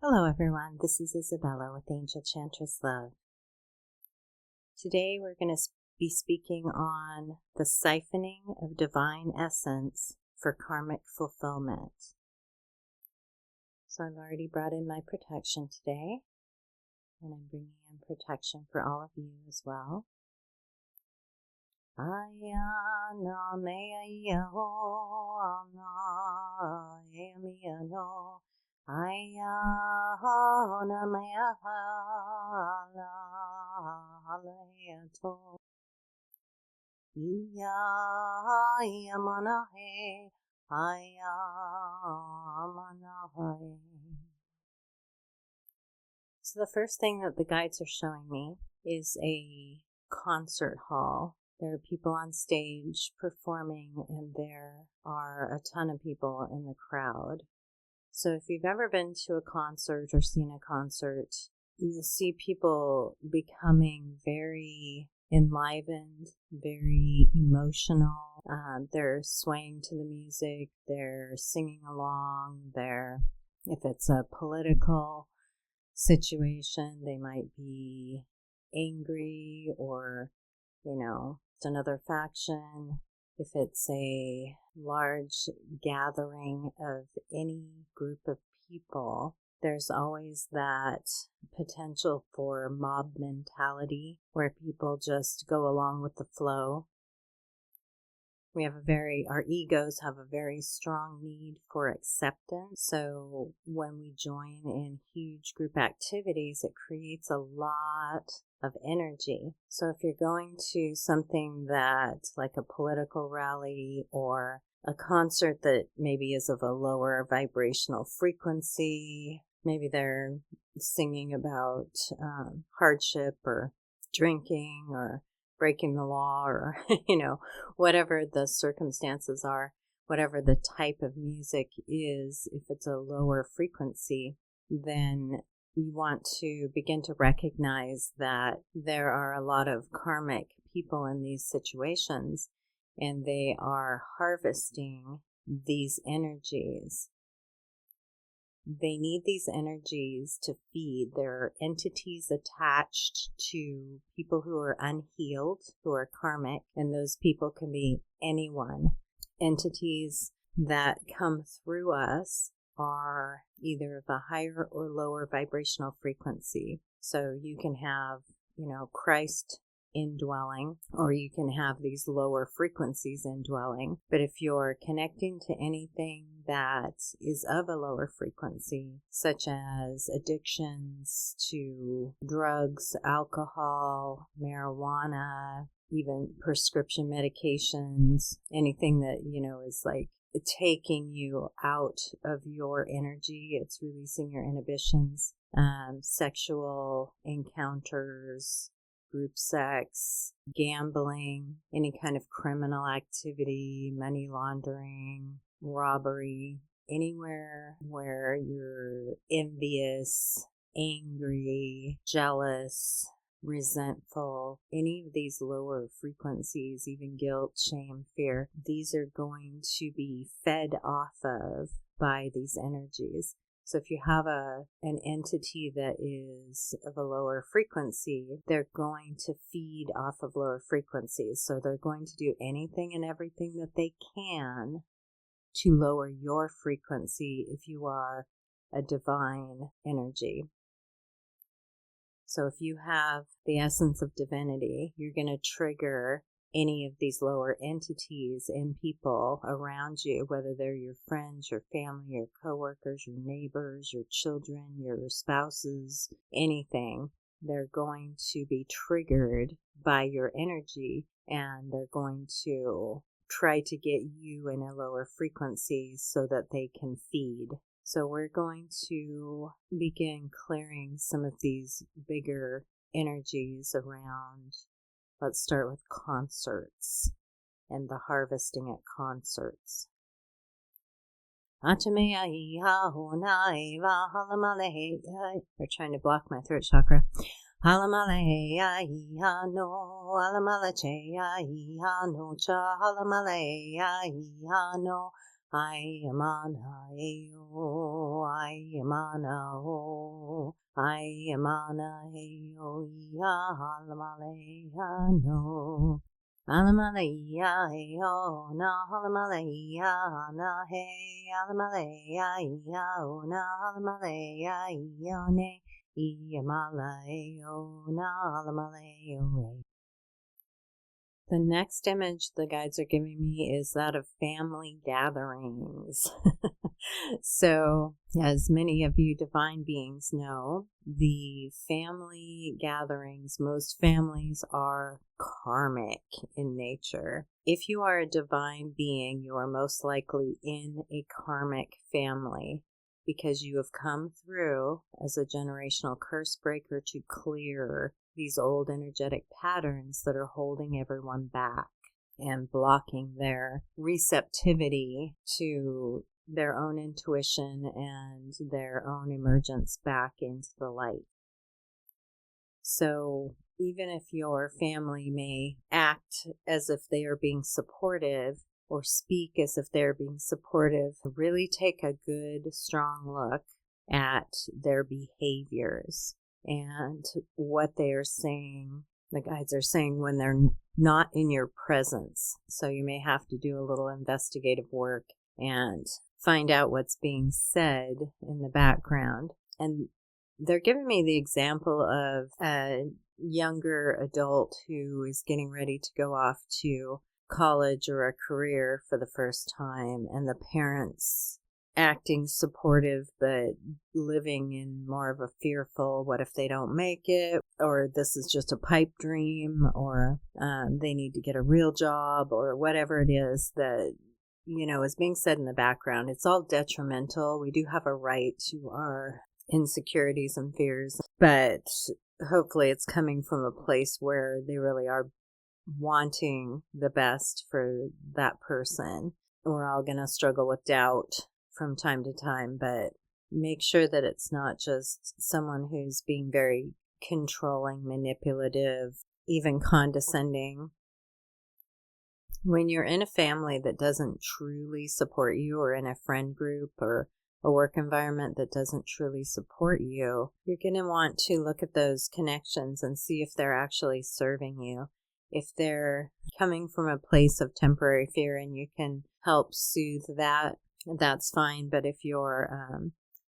Hello everyone, this is Isabella with Angel Chantress Love. Today we're going to be speaking on the siphoning of divine essence for karmic fulfillment. So I've already brought in my protection today, and I'm bringing in protection for all of you as well. So the first thing that the guides are showing me is a concert hall. There are people on stage performing, and there are a ton of people in the crowd. So if you've ever been to a concert or seen a concert, you'll see people becoming very enlivened, very emotional. They're swaying to the music, they're singing along, if it's a political situation, they might be angry or, it's another faction. If it's a large gathering of any group of people, there's always that potential for mob mentality where people just go along with the flow. Our egos have a very strong need for acceptance. So when we join in huge group activities, it creates a lot of energy. So if you're going to something that, like a political rally or a concert that maybe is of a lower vibrational frequency, maybe they're singing about hardship or drinking or breaking the law or, whatever the circumstances are, whatever the type of music is, if it's a lower frequency, then you want to begin to recognize that there are a lot of karmic people in these situations, and they are harvesting these energies. They need these energies to feed. There are entities attached to people who are unhealed, who are karmic, and those people can be anyone. Entities that come through us are either of a higher or lower vibrational frequency. So you can have, Christ indwelling, or you can have these lower frequencies indwelling. But if you're connecting to anything that is of a lower frequency, such as addictions to drugs, alcohol, marijuana, even prescription medications, anything that, is like taking you out of your energy, it's releasing your inhibitions, sexual encounters, group sex, gambling, any kind of criminal activity, money laundering, robbery, anywhere where you're envious, angry, jealous, resentful, any of these lower frequencies, even guilt, shame, fear, these are going to be fed off of by these energies. So if you have an entity that is of a lower frequency, they're going to feed off of lower frequencies. So they're going to do anything and everything that they can to lower your frequency if you are a divine energy. So if you have the essence of divinity, you're going to trigger any of these lower entities and people around you, whether they're your friends, your family, your coworkers, your neighbors, your children, your spouses, anything. They're going to be triggered by your energy, and they're going to try to get you in a lower frequency so that they can feed. So we're going to begin clearing some of these bigger energies around. Let's start with concerts and the harvesting at concerts. They're trying to block my throat chakra. I am on Ayamana ho, Ayamana heyo ya halamalaya no. Halamalaya heyo na halamalaya na he, halamalaya yo na halamalaya yo ne, Iyamalayo na halamalayo. The next image the guides are giving me is that of family gatherings. So, as many of you divine beings know, the family gatherings, most families are karmic in nature. If you are a divine being, you are most likely in a karmic family because you have come through as a generational curse breaker to clear these old energetic patterns that are holding everyone back and blocking their receptivity to their own intuition and their own emergence back into the light. So even if your family may act as if they are being supportive or speak as if they're being supportive, really take a good, strong look at their behaviors and what they are saying. The guides are saying when they're not in your presence. So you may have to do a little investigative work and find out what's being said in the background. And they're giving me the example of a younger adult who is getting ready to go off to college or a career for the first time, and the parents acting supportive but living in more of a fearful, what if they don't make it, or this is just a pipe dream, or they need to get a real job, or whatever it is that is being said in the background. It's all detrimental. We do have a right to our insecurities and fears, but hopefully it's coming from a place where they really are wanting the best for that person. We're all going to struggle with doubt from time to time, but make sure that it's not just someone who's being very controlling, manipulative, even condescending. When you're in a family that doesn't truly support you, or in a friend group or a work environment that doesn't truly support you, you're going to want to look at those connections and see if they're actually serving you. If they're coming from a place of temporary fear and you can help soothe that, that's fine. But if you're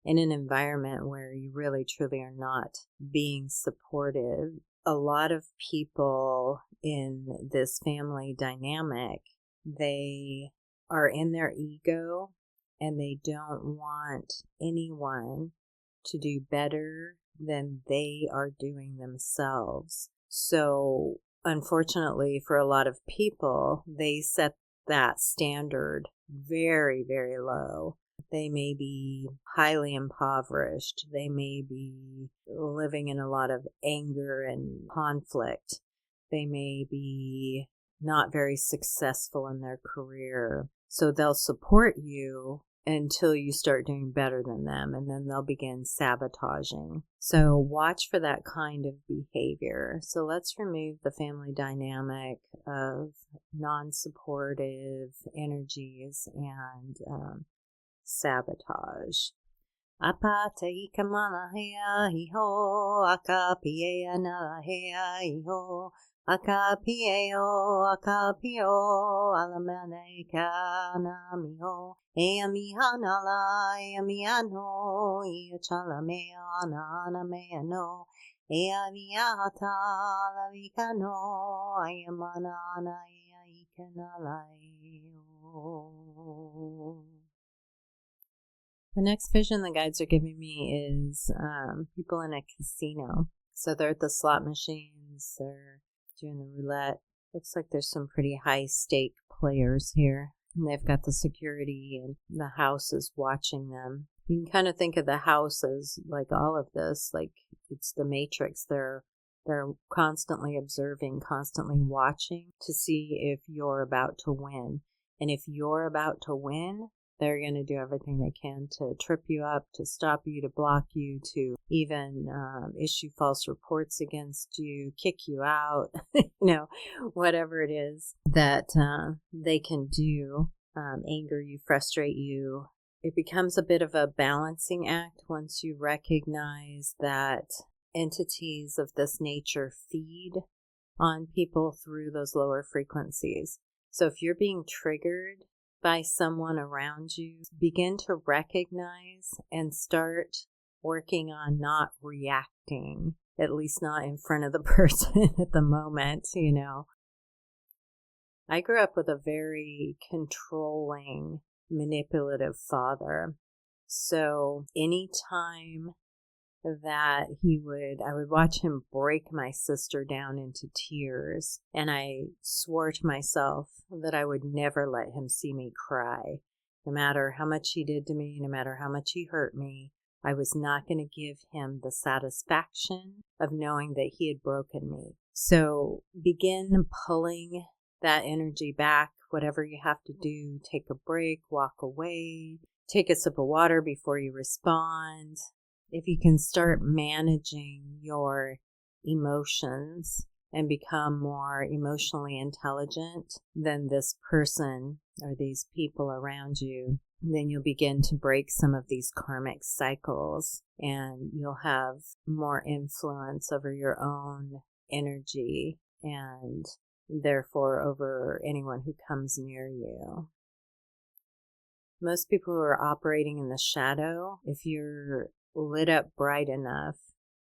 in an environment where you really truly are not being supportive, a lot of people in this family dynamic, they are in their ego and they don't want anyone to do better than they are doing themselves. So unfortunately, for a lot of people, they set that standard very, very low. They may be highly impoverished. They may be living in a lot of anger and conflict. They may be not very successful in their career. So they'll support you until you start doing better than them, and then they'll begin sabotaging. So watch for that kind of behavior. So let's remove the family dynamic of non-supportive energies and sabotage. Apate ikamana hea iho, akapie na hea iho, akapio, alamane kana miho, eamihanala, eamiano, iachalame anana meano, eamiata, lavikano, ayamanana, ikanalayo. The next vision the guides are giving me is people in a casino. So they're at the slot machines, they're doing the roulette. Looks like there's some pretty high stake players here. And they've got the security and the house is watching them. You can kind of think of the house as like all of this, like it's the Matrix. They're constantly observing, constantly watching to see if you're about to win. And if you're about to win, they're going to do everything they can to trip you up, to stop you, to block you, to even issue false reports against you, kick you out, whatever it is that they can do, anger you, frustrate you, it becomes a bit of a balancing act once you recognize that entities of this nature feed on people through those lower frequencies. So if you're being triggered by someone around you, begin to recognize and start working on not reacting, at least not in front of the person at the moment, you know. I grew up with a very controlling, manipulative father. So anytime that I would watch him break my sister down into tears, and I swore to myself that I would never let him see me cry. No matter how much he did to me, no matter how much he hurt me, I was not going to give him the satisfaction of knowing that he had broken me. So begin pulling that energy back, whatever you have to do. Take a break, walk away, take a sip of water before you respond. If you can start managing your emotions and become more emotionally intelligent than this person or these people around you, then you'll begin to break some of these karmic cycles, and you'll have more influence over your own energy and therefore over anyone who comes near you. Most people who are operating in the shadow, if you're lit up bright enough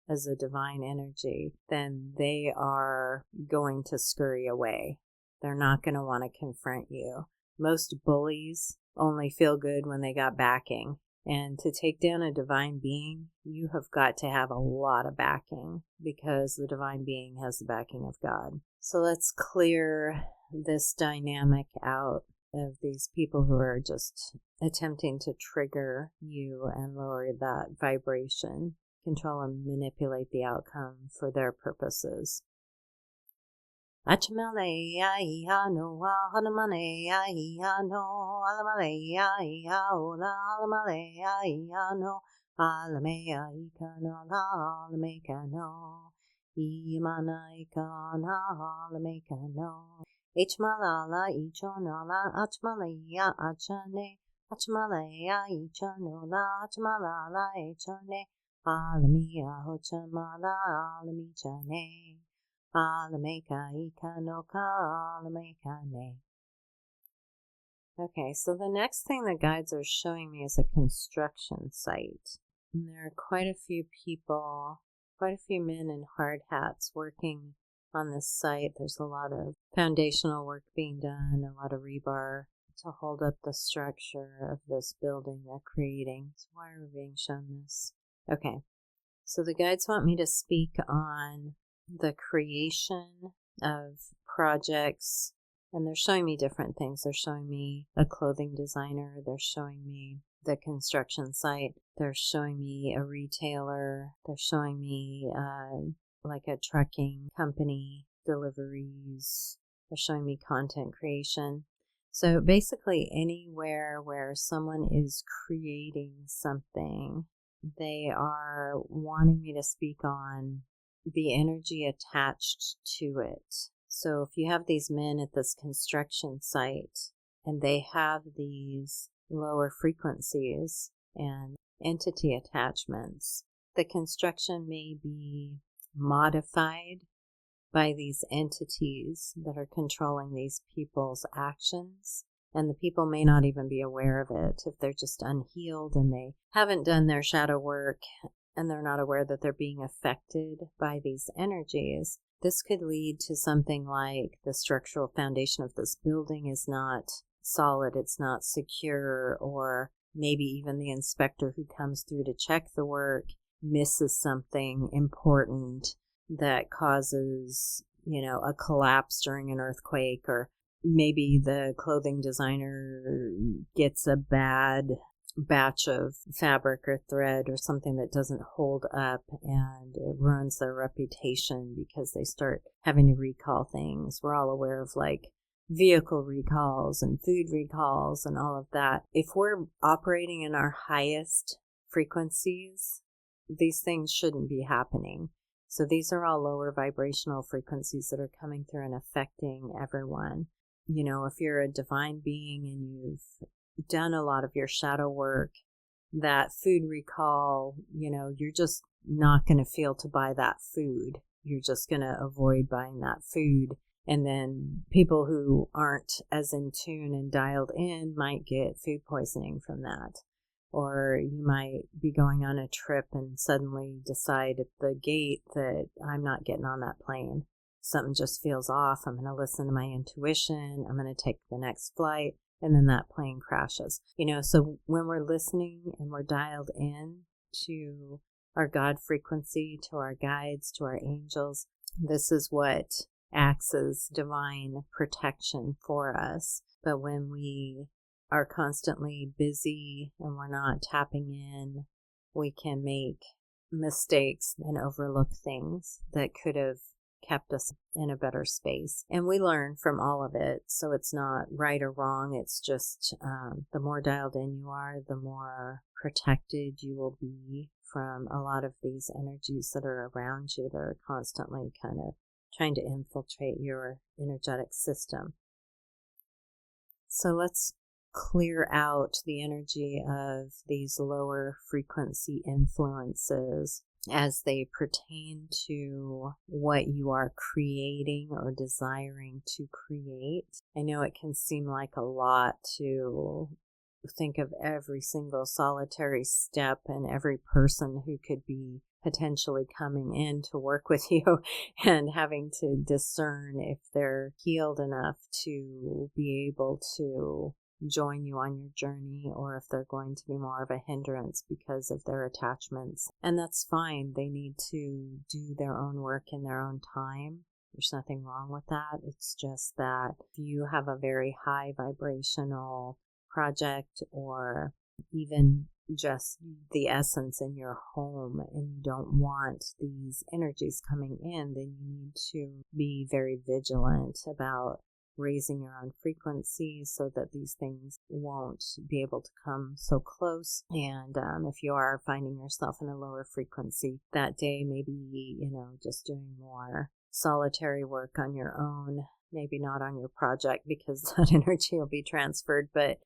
as a divine energy, then they are going to scurry away. They're not going to want to confront you. Most bullies only feel good when they got backing. And to take down a divine being, you have got to have a lot of backing, because the divine being has the backing of God. So let's clear this dynamic out of these people who are just attempting to trigger you and lower that vibration, control and manipulate the outcome for their purposes. Ichmalala ichonala achmalaya achane achmalaya ichonola achmalala ichone alamia hochamala alamichane alameka ikanoka alamekane. Okay, so the next thing the guides are showing me is a construction site. And there are quite a few people, quite a few men in hard hats working on this site. There's a lot of foundational work being done, a lot of rebar to hold up the structure of this building they're creating. So why are we being shown this? Okay, so the guides want me to speak on the creation of projects, and they're showing me different things. They're showing me a clothing designer, they're showing me the construction site, they're showing me a retailer, they're showing me like a trucking company, deliveries. They're showing me content creation. So basically anywhere where someone is creating something, they are wanting me to speak on the energy attached to it. So if you have these men at this construction site and they have these lower frequencies and entity attachments, the construction may be modified by these entities that are controlling these people's actions, and the people may not even be aware of it if they're just unhealed and they haven't done their shadow work and they're not aware that they're being affected by these energies. This could lead to something like the structural foundation of this building is not solid, it's not secure, or maybe even the inspector who comes through to check the work misses something important that causes, a collapse during an earthquake, or maybe the clothing designer gets a bad batch of fabric or thread or something that doesn't hold up, and it ruins their reputation because they start having to recall things. We're all aware of vehicle recalls and food recalls and all of that. If we're operating in our highest frequencies, these things shouldn't be happening. So these are all lower vibrational frequencies that are coming through and affecting everyone. If you're a divine being and you've done a lot of your shadow work, that food recall, you're just not going to feel to buy that food. You're just going to avoid buying that food. And then people who aren't as in tune and dialed in might get food poisoning from that. Or you might be going on a trip and suddenly decide at the gate that I'm not getting on that plane. Something just feels off. I'm going to listen to my intuition. I'm going to take the next flight. And then that plane crashes. So when we're listening and we're dialed in to our God frequency, to our guides, to our angels, this is what acts as divine protection for us. But when we are constantly busy and we're not tapping in, we can make mistakes and overlook things that could have kept us in a better space. And we learn from all of it. So it's not right or wrong. It's just the more dialed in you are, the more protected you will be from a lot of these energies that are around you that are constantly kind of trying to infiltrate your energetic system. So let's clear out the energy of these lower frequency influences as they pertain to what you are creating or desiring to create. I know it can seem like a lot to think of every single solitary step and every person who could be potentially coming in to work with you and having to discern if they're healed enough to be able to join you on your journey, or if they're going to be more of a hindrance because of their attachments. And that's fine. They need to do their own work in their own time. There's nothing wrong with that. It's just that if you have a very high vibrational project, or even just the essence in your home, and you don't want these energies coming in, then you need to be very vigilant about raising your own frequency so that these things won't be able to come so close. And if you are finding yourself in a lower frequency that day, maybe, just doing more solitary work on your own, maybe not on your project because that energy will be transferred, but,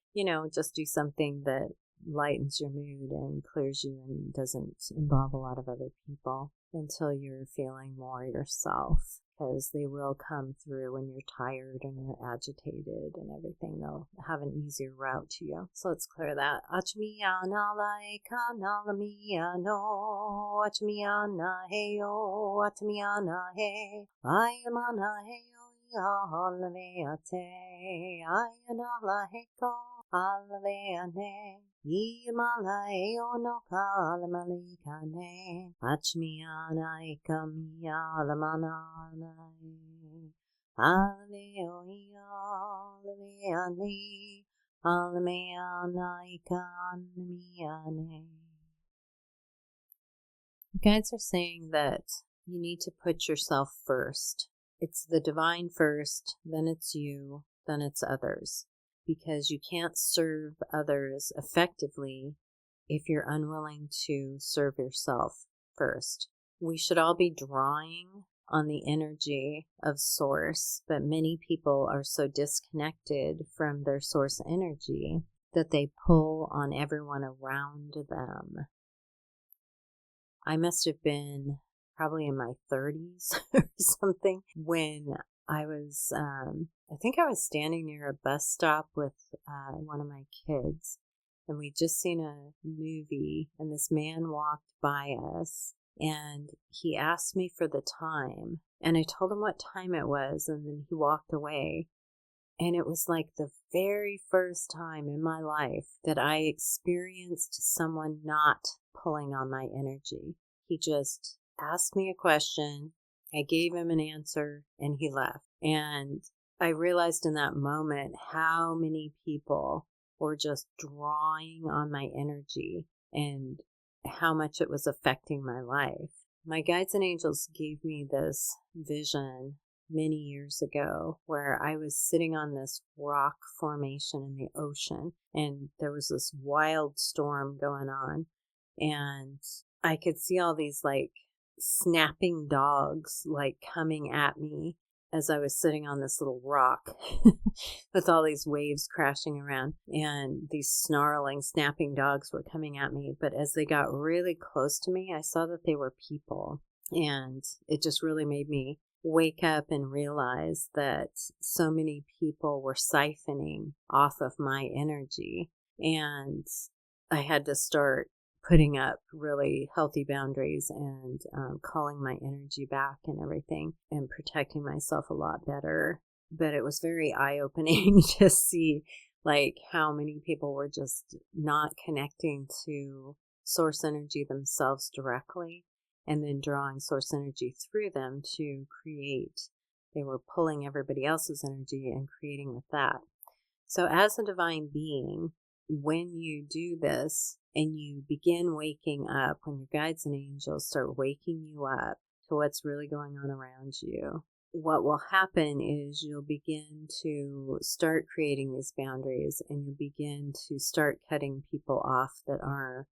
just do something that lightens your mood and clears you and doesn't involve a lot of other people until you're feeling more yourself. Because they will come through when you're tired and you're agitated and everything. They'll have an easier route to you. So let's clear that. Achmiyana laika nalamiyano. Achmiyana heyo. Achmiyana he. Ayamana heyo. Yalaveate. Ayana laheko. Alaveane. Yimalayo no kalamalikane. Achmiyana ikamiyalamana. Aleo yalaveane. Alameana ikanamiane. Guides are saying that you need to put yourself first. It's the divine first, then it's you, then it's others. Because you can't serve others effectively if you're unwilling to serve yourself first. We should all be drawing on the energy of source, but many people are so disconnected from their source energy that they pull on everyone around them. I must have been probably in my 30s or something when I was, I think I was standing near a bus stop with one of my kids, and we'd just seen a movie, and this man walked by us, and he asked me for the time, and I told him what time it was, and then he walked away, and it was like the very first time in my life that I experienced someone not pulling on my energy. He just asked me a question, I gave him an answer, and he left. And I realized in that moment how many people were just drawing on my energy and how much it was affecting my life. My guides and angels gave me this vision many years ago where I was sitting on this rock formation in the ocean, and there was this wild storm going on, and I could see all these snapping dogs coming at me, as I was sitting on this little rock with all these waves crashing around, and these snarling, snapping dogs were coming at me. But as they got really close to me, I saw that they were people. And it just really made me wake up and realize that so many people were siphoning off of my energy. And I had to start putting up really healthy boundaries and calling my energy back and everything and protecting myself a lot better. But it was very eye-opening to see like how many people were just not connecting to source energy themselves directly and then drawing source energy through them to create. They were pulling everybody else's energy and creating with that. So as a divine being, when you do this and you begin waking up, when your guides and angels start waking you up to what's really going on around you, what will happen is you'll begin to start creating these boundaries, and you'll begin to start cutting people off that are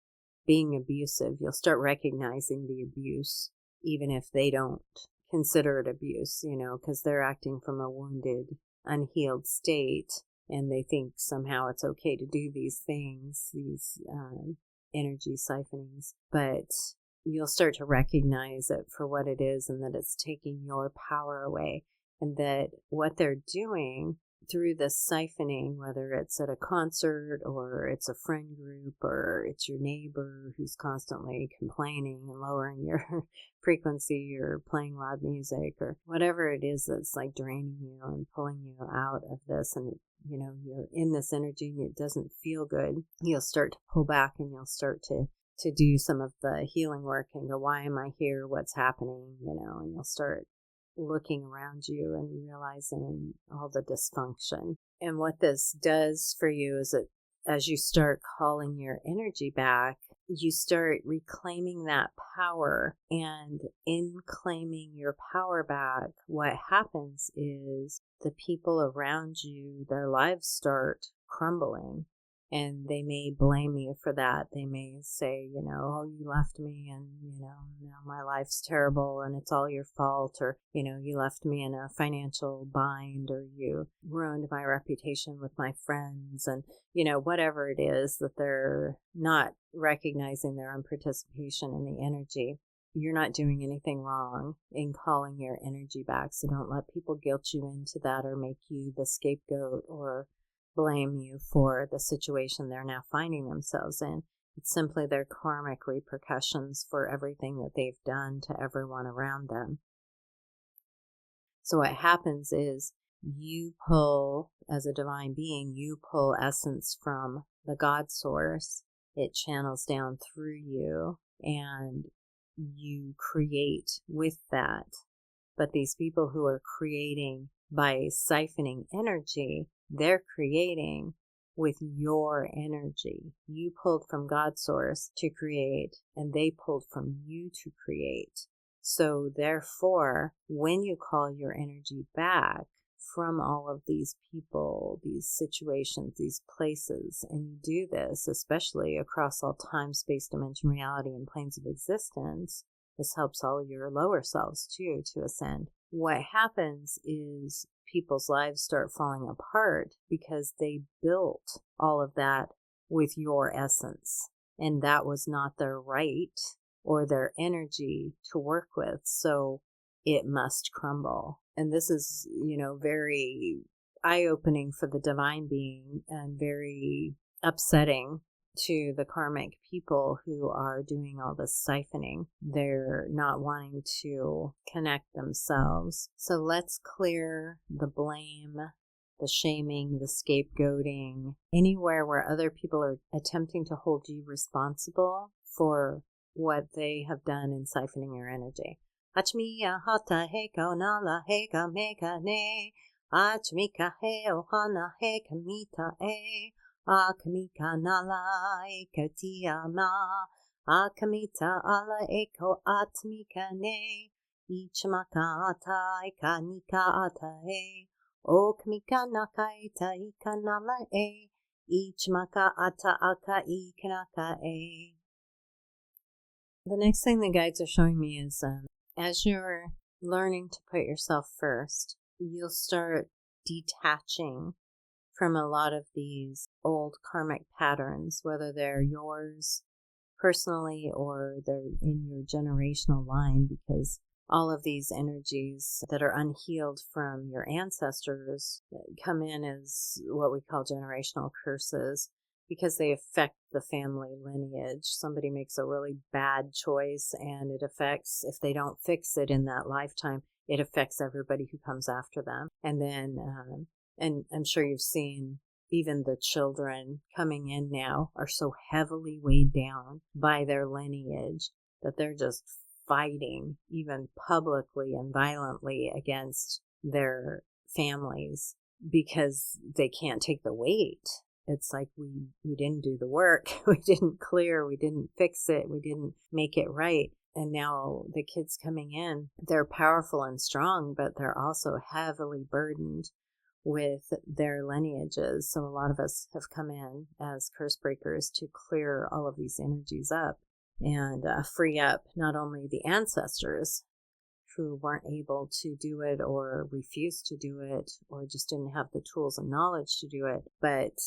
being abusive. You'll start recognizing the abuse, even if they don't consider it abuse, because they're acting from a wounded, unhealed state. And they think somehow it's okay to do these things, these energy siphonings. But you'll start to recognize it for what it is, and that it's taking your power away. And that what they're doing through this siphoning, whether it's at a concert or it's a friend group or it's your neighbor who's constantly complaining and lowering your frequency or playing loud music or whatever it is that's like draining you and pulling you out of this, and you're in this energy and it doesn't feel good, you'll start to pull back and you'll start to do some of the healing work and go, why am I here? What's happening? And you'll start looking around you and realizing all the dysfunction. And what this does for you is that as you start calling your energy back, you start reclaiming that power. And in claiming your power back, what happens is the people around you, their lives start crumbling. And they may blame you for that. They may say, oh, you left me and, now my life's terrible and it's all your fault. Or, you left me in a financial bind, or you ruined my reputation with my friends. And, whatever it is that they're not recognizing their own participation in the energy. You're not doing anything wrong in calling your energy back. So don't let people guilt you into that or make you the scapegoat or blame you for the situation they're now finding themselves in. It's simply their karmic repercussions for everything that they've done to everyone around them. So what happens is you pull, as a divine being, you pull essence from the God source. It channels down through you and you create with that. But these people who are creating by siphoning energy, they're creating with your energy. You pulled from God's source to create, and they pulled from you to create. So therefore, when you call your energy back from all of these people, these situations, these places, and you do this, especially across all time, space, dimension, reality, and planes of existence, this helps all your lower selves too to ascend. What happens is people's lives start falling apart because they built all of that with your essence, and that was not their right or their energy to work with, so it must crumble. And this is, very eye-opening for the divine being and very upsetting to the karmic people who are doing all this siphoning. They're not wanting to connect themselves. So let's clear the blame, the shaming, the scapegoating, anywhere where other people are attempting to hold you responsible for what they have done in siphoning your energy. Achmiya hata heka nala heka meka ne. Achmika he ohana heka mita e. Akamika nala ekatiyama. Akamita ala eko atmika ne. Ichmaka ata eka nika ata e. Okamika naka ita ika nala e. Ichmaka ata aka ikanaka e. The next thing the guides are showing me is as you're learning to put yourself first, you'll start detaching from a lot of these old karmic patterns, whether they're yours personally or they're in your generational line, because all of these energies that are unhealed from your ancestors come in as what we call generational curses, because they affect the family lineage. Somebody makes a really bad choice and it affects, if they don't fix it in that lifetime, it affects everybody who comes after them. And then, and I'm sure you've seen even the children coming in now are so heavily weighed down by their lineage that they're just fighting, even publicly and violently, against their families because they can't take the weight. It's like we didn't do the work. We didn't clear. We didn't fix it. We didn't make it right. And now the kids coming in, they're powerful and strong, but they're also heavily burdened with their lineages. So a lot of us have come in as curse breakers to clear all of these energies up and free up not only the ancestors who weren't able to do it or refused to do it or just didn't have the tools and knowledge to do it, but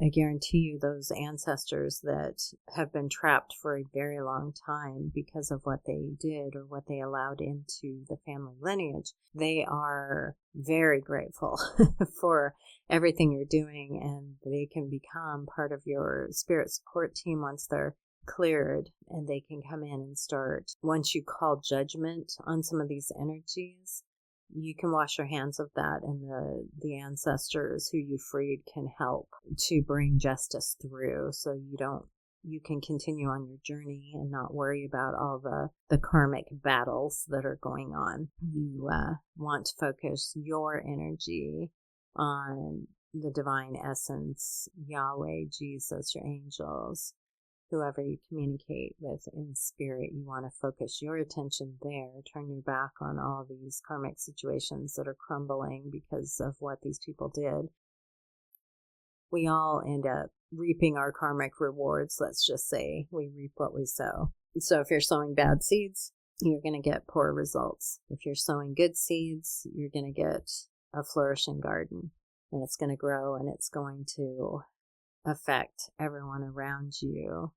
I guarantee you those ancestors that have been trapped for a very long time because of what they did or what they allowed into the family lineage, they are very grateful for everything you're doing, and they can become part of your spirit support team once they're cleared, and they can come in and start. Once you call judgment on some of these energies, you can wash your hands of that, and the ancestors who you freed can help to bring justice through, so you can continue on your journey and not worry about all the karmic battles that are going on. You want to focus your energy on the divine essence, Yahweh, Jesus, your angels, whoever you communicate with in spirit. You want to focus your attention there. Turn your back on all these karmic situations that are crumbling because of what these people did. We all end up reaping our karmic rewards. Let's just say we reap what we sow. So if you're sowing bad seeds, you're going to get poor results. If you're sowing good seeds, you're going to get a flourishing garden, and it's going to grow, and it's going to affect everyone around you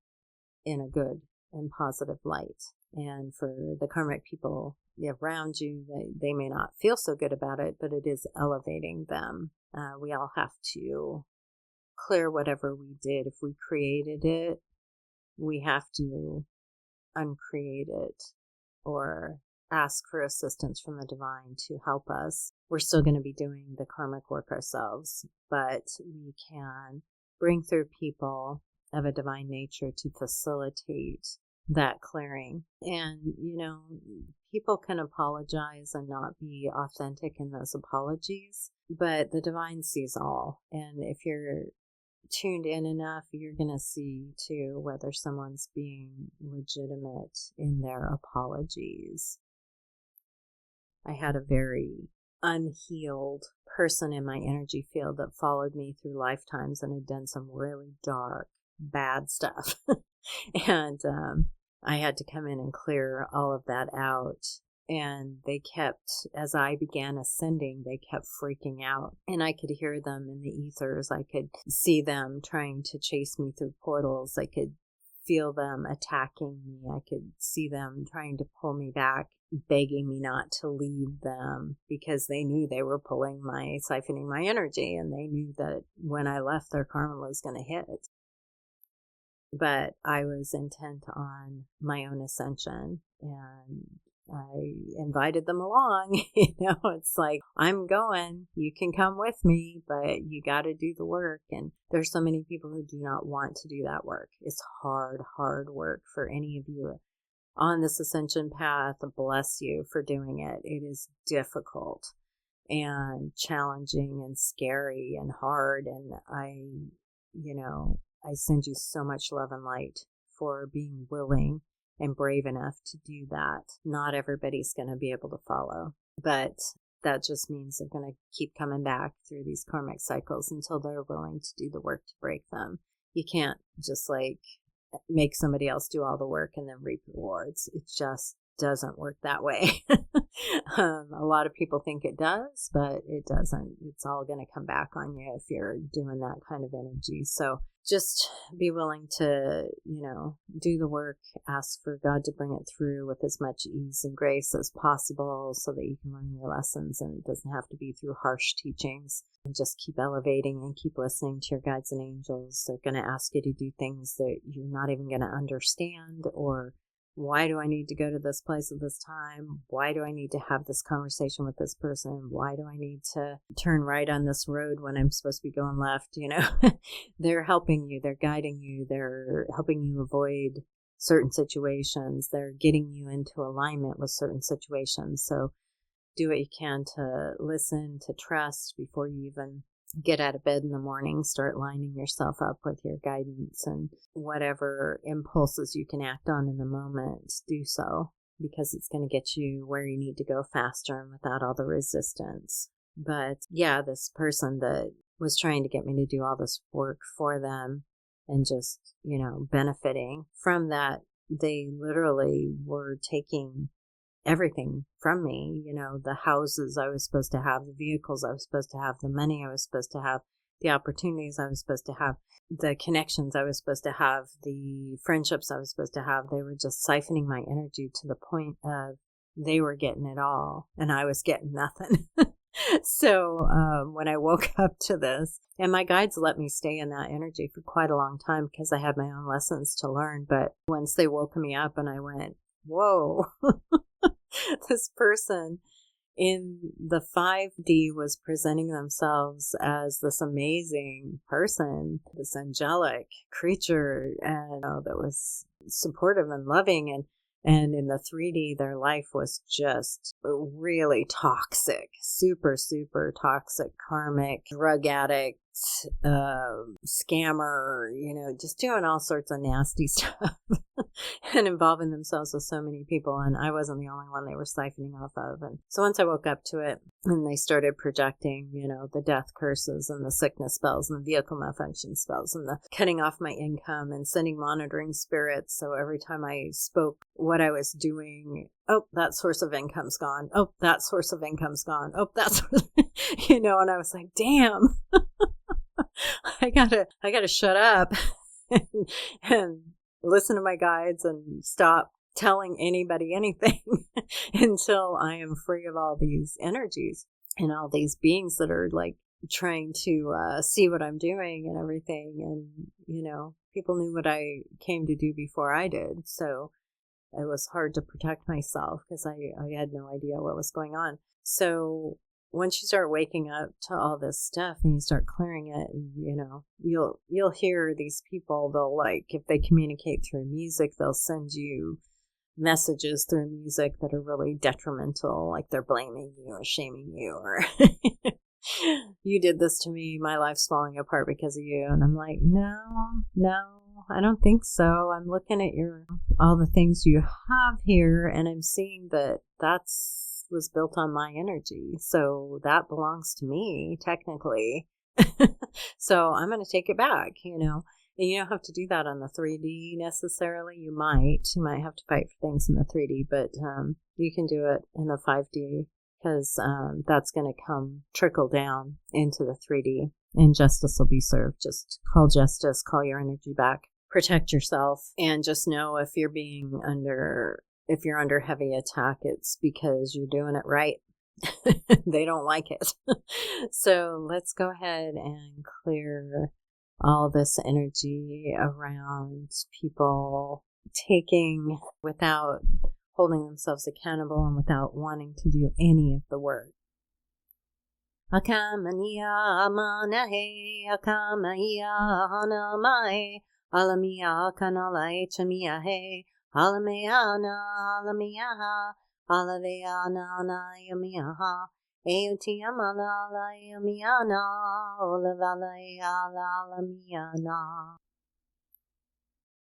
in a good and positive light. And for the karmic people around you, they may not feel so good about it, but it is elevating them. We all have to clear whatever we did. If we created it, we have to uncreate it or ask for assistance from the divine to help us. We're still going to be doing the karmic work ourselves, but we can bring through people of a divine nature to facilitate that clearing. And, people can apologize and not be authentic in those apologies, but the divine sees all. And if you're tuned in enough, you're going to see too whether someone's being legitimate in their apologies. I had a very unhealed person in my energy field that followed me through lifetimes and had done some really dark, bad stuff. And I had to come in and clear all of that out. And they kept, as I began ascending, they kept freaking out. And I could hear them in the ethers. I could see them trying to chase me through portals. I could feel them attacking me. I could see them trying to pull me back, begging me not to leave them, because they knew they were siphoning my energy, and they knew that when I left, their karma was going to hit. But I was intent on my own ascension, and I invited them along. It's like, I'm going, you can come with me, but you got to do the work. And there's so many people who do not want to do that work. It's hard work for any of you on this ascension path. Bless you for doing it. It is difficult and challenging and scary and hard. And I send you so much love and light for being willing and brave enough to do that. Not everybody's going to be able to follow, but that just means they're going to keep coming back through these karmic cycles until they're willing to do the work to break them. You can't just make somebody else do all the work and then reap rewards. It just doesn't work that way. A lot of people think it does, but it doesn't. It's all going to come back on you if you're doing that kind of energy. So just be willing to, do the work, ask for God to bring it through with as much ease and grace as possible so that you can learn your lessons, and it doesn't have to be through harsh teachings. And just keep elevating and keep listening to your guides and angels. They're going to ask you to do things that you're not even going to understand, or why do I need to go to this place at this time? Why do I need to have this conversation with this person? Why do I need to turn right on this road when I'm supposed to be going left? They're helping you. They're guiding you. They're helping you avoid certain situations. They're getting you into alignment with certain situations. So do what you can to listen, to trust before you even get out of bed in the morning. Start lining yourself up with your guidance, and whatever impulses you can act on in the moment, do so, because it's going to get you where you need to go faster and without all the resistance. But yeah, this person that was trying to get me to do all this work for them and just, benefiting from that, they literally were taking everything from me, the houses I was supposed to have, the vehicles I was supposed to have, the money I was supposed to have, the opportunities I was supposed to have, the connections I was supposed to have, the friendships I was supposed to have. They were just siphoning my energy to the point of they were getting it all and I was getting nothing. So when I woke up to this, and my guides let me stay in that energy for quite a long time because I had my own lessons to learn. But once they woke me up and I went, whoa, this person in the 5D was presenting themselves as this amazing person, this angelic creature, and that was supportive and loving. And in the 3D, their life was just really toxic, super, super toxic, karmic, drug addict, scammer, just doing all sorts of nasty stuff and involving themselves with so many people. And I wasn't the only one they were siphoning off of. And so once I woke up to it and they started projecting, the death curses and the sickness spells and the vehicle malfunction spells and the cutting off my income and sending monitoring spirits. So every time I spoke what I was doing, oh, that source of income's gone. Oh, that source of income's gone. Oh, that's, and I was like, damn. I gotta shut up and listen to my guides and stop telling anybody anything until I am free of all these energies and all these beings that are like trying to see what I'm doing and everything. And, people knew what I came to do before I did. So it was hard to protect myself because I had no idea what was going on. So once you start waking up to all this stuff and you start clearing it, and, you'll hear these people, they'll if they communicate through music, they'll send you messages through music that are really detrimental, like they're blaming you or shaming you, or you did this to me, my life's falling apart because of you. And I'm like, no, I don't think so. I'm looking at all the things you have here, and I'm seeing that was built on my energy. So that belongs to me, technically. So I'm going to take it back, And you don't have to do that on the 3D necessarily. You might have to fight for things in the 3D, but you can do it in the 5D because that's going to trickle down into the 3D, and justice will be served. Just call justice, call your energy back, protect yourself, and just know if you're under heavy attack, it's because you're doing it right. They don't like it. So let's go ahead and clear all this energy around people taking without holding themselves accountable and without wanting to do any of the work. Akamaniya amanahe, akamaiya hanamae, alamiya kanalae chamiyahe, alameyana, alamiyaha, alaveyana nayamiyaha, eutiyamala yamiyana, olavalaya lalamiana.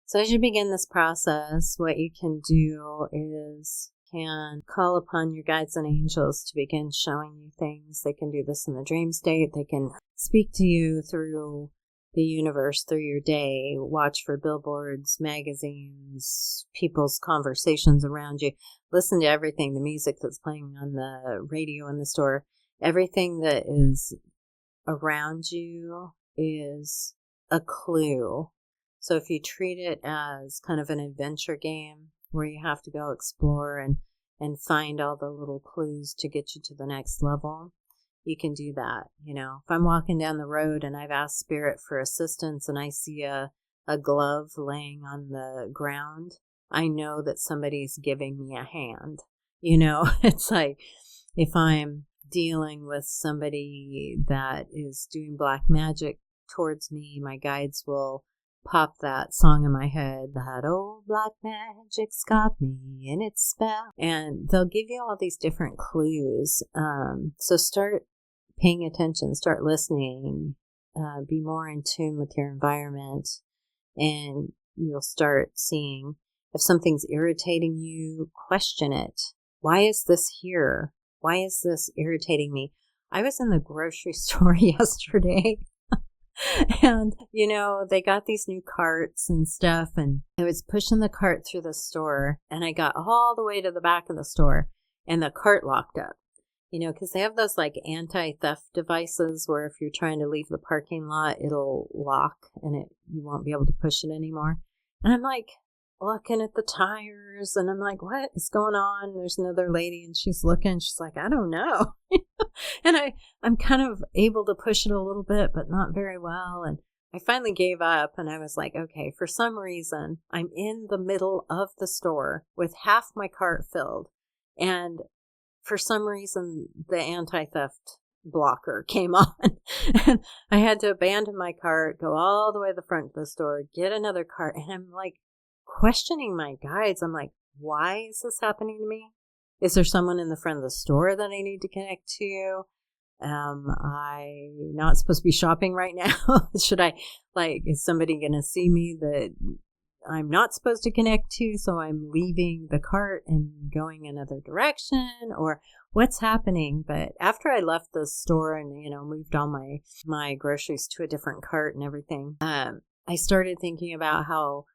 So as you begin this process, what you can do is call upon your guides and angels to begin showing you things. They can do this in the dream state. They can speak to you through the universe through your day. Watch for billboards, magazines, people's conversations around you. Listen to everything, the music that's playing on the radio in the store. Everything that is around you is a clue. So if you treat it as kind of an adventure game where you have to go explore and find all the little clues to get you to the next level, you can do that. You know, if I'm walking down the road and I've asked Spirit for assistance and I see a glove laying on the ground, I know that somebody's giving me a hand. You know, it's like if I'm dealing with somebody that is doing black magic towards me, my guides will pop that song in my head, that old black magic's got me in its spell. And they'll give you all these different clues. So start paying attention, start listening, be more in tune with your environment, and you'll start seeing if something's irritating you, question it. Why is this here? Why is this irritating me? I was in the grocery store yesterday and, you know, they got these new carts and stuff, and I was pushing the cart through the store, and I got all the way to the back of the store, and the cart locked up. You know, because they have those like anti-theft devices where if you're trying to leave the parking lot, it'll lock and you won't be able to push it anymore. And I'm like looking at the tires and I'm like, what is going on? There's another lady and she's looking. She's like, I don't know. And I'm kind of able to push it a little bit, but not very well. And I finally gave up and I was like, okay, for some reason, I'm in the middle of the store with half my cart filled. And for some reason, the anti-theft blocker came on. And I had to abandon my cart, go all the way to the front of the store, get another cart. And I'm like questioning my guides. I'm like, why is this happening to me? Is there someone in the front of the store that I need to connect to? I not supposed to be shopping right now? Should I, is somebody going to see me that I'm not supposed to connect to, so I'm leaving the cart and going another direction, or what's happening? But after I left the store and, you know, moved all my groceries to a different cart and everything, I started thinking about how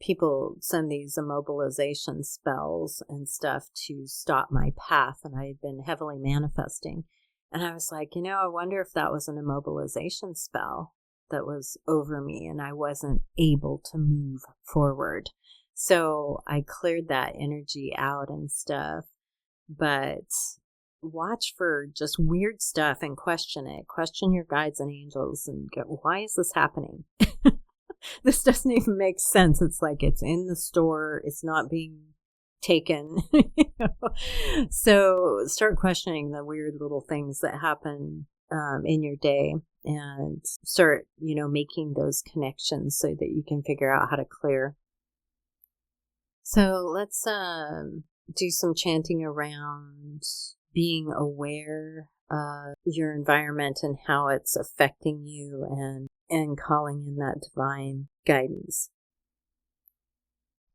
people send these immobilization spells and stuff to stop my path, and I had been heavily manifesting. And I was like, you know, I wonder if that was an immobilization spell that was over me and I wasn't able to move forward. So I cleared that energy out and stuff. But watch for just weird stuff and question it. Question your guides and angels and go, why is this happening? This doesn't even make sense. It's like it's in the store. It's not being taken. You know? So start questioning the weird little things that happen in your day. And start, you know, making those connections so that you can figure out how to clear. So let's do some chanting around being aware of your environment and how it's affecting you, and calling in that divine guidance.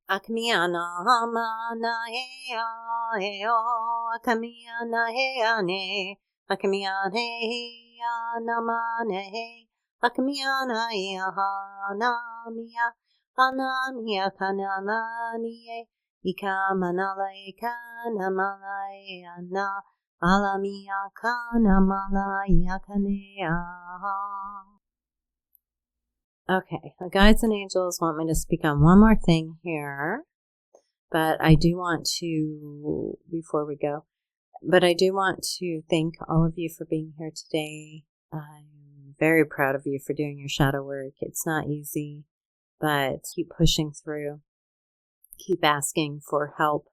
Akmiana mana he a o akmiana he ane akmiane Namane Akmiana Hanamia Hanamia Kanalanie Ikamanale Kanamalayana Alamia Kanamalaya Kanea. Okay, the guides and angels want me to speak on one more thing here, but I do want to, before we go, but I do want to thank all of you for being here today. I'm very proud of you for doing your shadow work. It's not easy, but keep pushing through. Keep asking for help.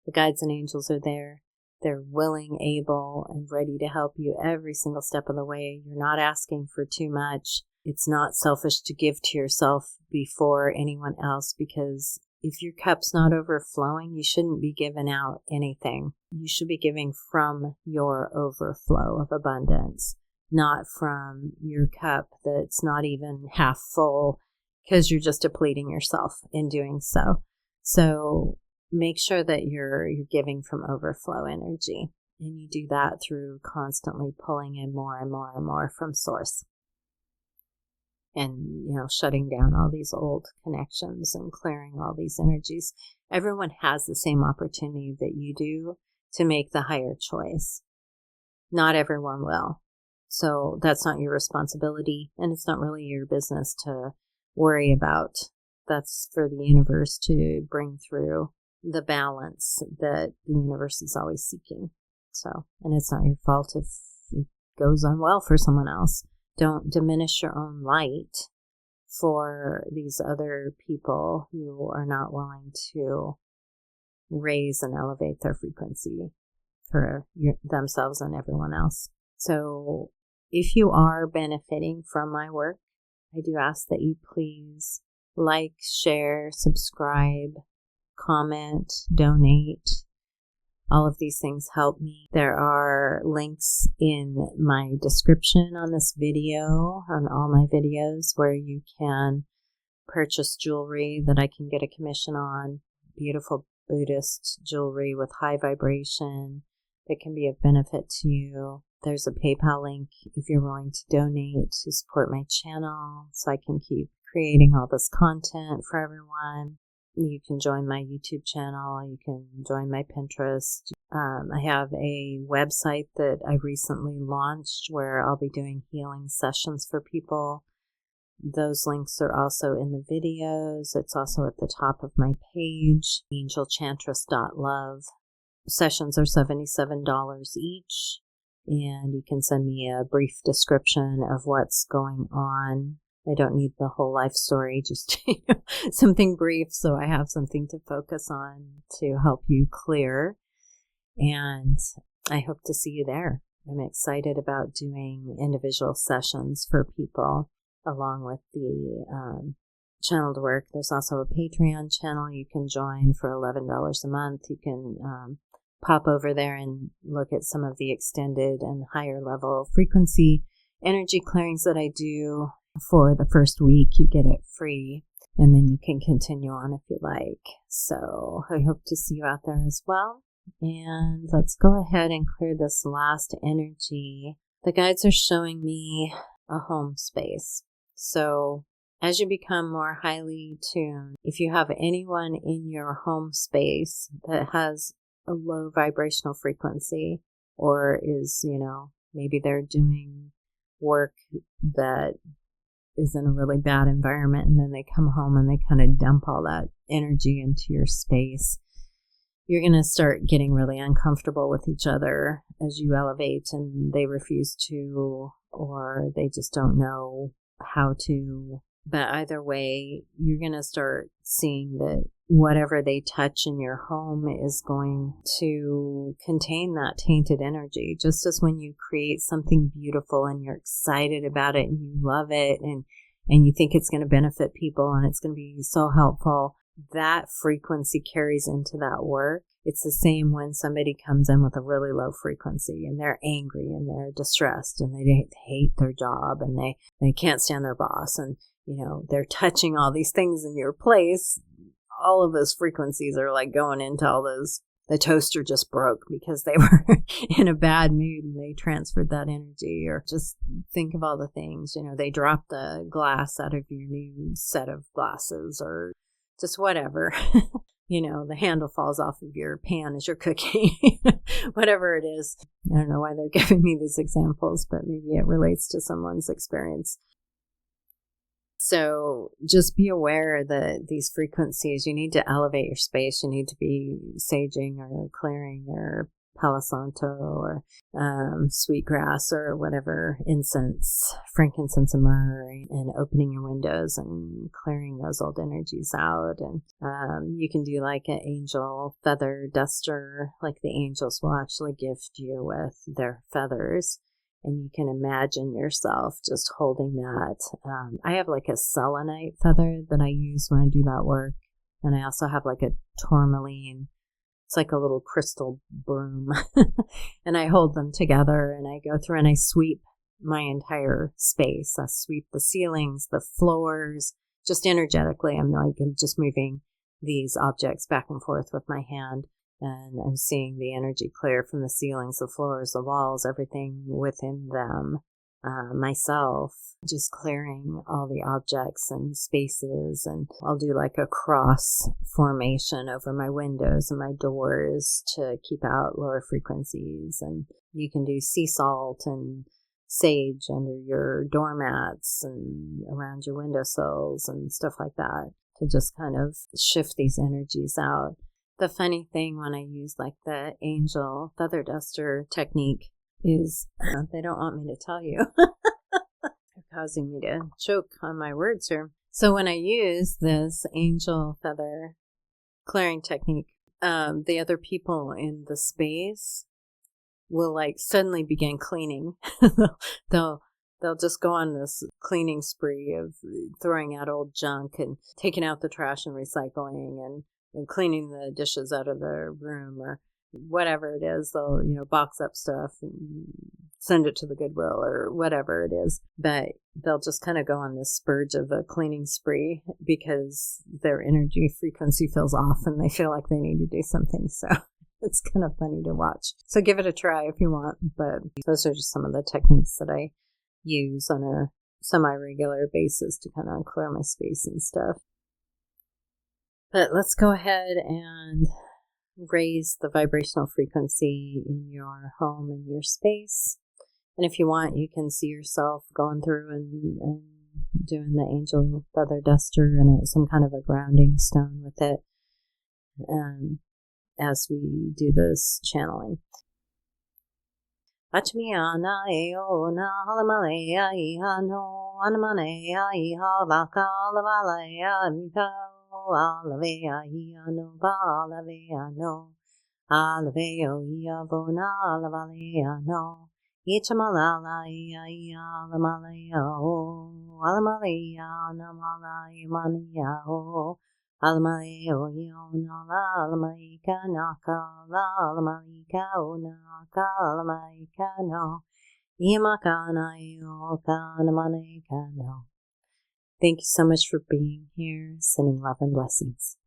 The guides and angels are there. They're willing, able, and ready to help you every single step of the way. You're not asking for too much. It's not selfish to give to yourself before anyone else, because if your cup's not overflowing, you shouldn't be giving out anything. You should be giving from your overflow of abundance, not from your cup that's not even half full, because you're just depleting yourself in doing so. So make sure that you're giving from overflow energy, and you do that through constantly pulling in more and more and more from source. and, shutting down all these old connections and clearing all these energies. Everyone has the same opportunity that you do to make the higher choice. Not everyone will. So that's not your responsibility, and it's not really your business to worry about. That's for the universe to bring through the balance that the universe is always seeking. So, and it's not your fault if it goes on well for someone else. Don't diminish your own light for these other people who are not willing to raise and elevate their frequency for themselves and everyone else. So if you are benefiting from my work, I do ask that you please like, share, subscribe, comment, donate. All of these things help me. There are links in my description on this video, on all my videos, where you can purchase jewelry that I can get a commission on. Beautiful Buddhist jewelry with high vibration that can be of benefit to you. There's a PayPal link if you're willing to donate to support my channel so I can keep creating all this content for everyone. You can join my YouTube channel. You can join my Pinterest. I have a website that I recently launched where I'll be doing healing sessions for people. Those links are also in the videos. It's also at the top of my page, angelchantress.love. Sessions are $77 each, and you can send me a brief description of what's going on. I don't need the whole life story, just something brief so I have something to focus on to help you clear. And I hope to see you there. I'm excited about doing individual sessions for people along with the channeled work. There's also a Patreon channel you can join for $11 a month. You can pop over there and look at some of the extended and higher level frequency energy clearings that I do. For the first week, you get it free, and then you can continue on if you like. So I hope to see you out there as well. And let's go ahead and clear this last energy. The guides are showing me a home space. So as you become more highly tuned, if you have anyone in your home space that has a low vibrational frequency, or is, maybe they're doing work that is in a really bad environment, and then they come home and they kind of dump all that energy into your space, you're going to start getting really uncomfortable with each other as you elevate, and they refuse to, or they just don't know how to. But either way, you're going to start seeing that whatever they touch in your home is going to contain that tainted energy. Just as when you create something beautiful and you're excited about it and you love it and you think it's going to benefit people and it's going to be so helpful, that frequency carries into that work. It's the same when somebody comes in with a really low frequency and they're angry and they're distressed and they hate their job and they can't stand their boss, and they're touching all these things in your place. All of those frequencies are like going into all those. The toaster just broke because they were in a bad mood and they transferred that energy. Or just think of all the things, they dropped the glass out of your new set of glasses, or just whatever. The handle falls off of your pan as you're cooking, whatever it is. I don't know why they're giving me these examples, but maybe it relates to someone's experience. So just be aware that these frequencies, you need to elevate your space. You need to be saging or clearing or Palo Santo or sweetgrass or whatever, incense, frankincense and myrrh, and opening your windows and clearing those old energies out. And you can do like an angel feather duster, like the angels will actually gift you with their feathers. And you can imagine yourself just holding that. I have like a selenite feather that I use when I do that work. And I also have like a tourmaline. It's like a little crystal broom. And I hold them together and I go through and I sweep my entire space. I sweep the ceilings, the floors, just energetically. I'm just moving these objects back and forth with my hand. And I'm seeing the energy clear from the ceilings, the floors, the walls, everything within them. myself, just clearing all the objects and spaces, and I'll do like a cross formation over my windows and my doors to keep out lower frequencies. And you can do sea salt and sage under your doormats and around your windowsills and stuff like that to just kind of shift these energies out. The funny thing when I use like the angel feather duster technique is they don't want me to tell you. They're causing me to choke on my words here. So when I use this angel feather clearing technique, the other people in the space will like suddenly begin cleaning. they'll just go on this cleaning spree of throwing out old junk and taking out the trash and recycling and cleaning the dishes out of the room or whatever it is. They'll, box up stuff and send it to the Goodwill or whatever it is. But they'll just kind of go on this spurge of a cleaning spree because their energy frequency feels off and they feel like they need to do something. So it's kind of funny to watch. So give it a try if you want. But those are just some of the techniques that I use on a semi-regular basis to kind of clear my space and stuff. But let's go ahead and raise the vibrational frequency in your home and your space. And if you want, you can see yourself going through and doing the angel feather duster and some kind of a grounding stone with it as we do this channeling. Achmiana eona halamalaya ihano anamanaya ihalaka lavalaya mika alavea iano balavea no alaveo iavona lavalea no ichamalala ialamalaya o alamalaya namalaya mania o Alamaleo yonala alamaika naka la alamaika onaka alamaika no imakana yokana maneka no. Thank you so much for being here. Sending love and blessings.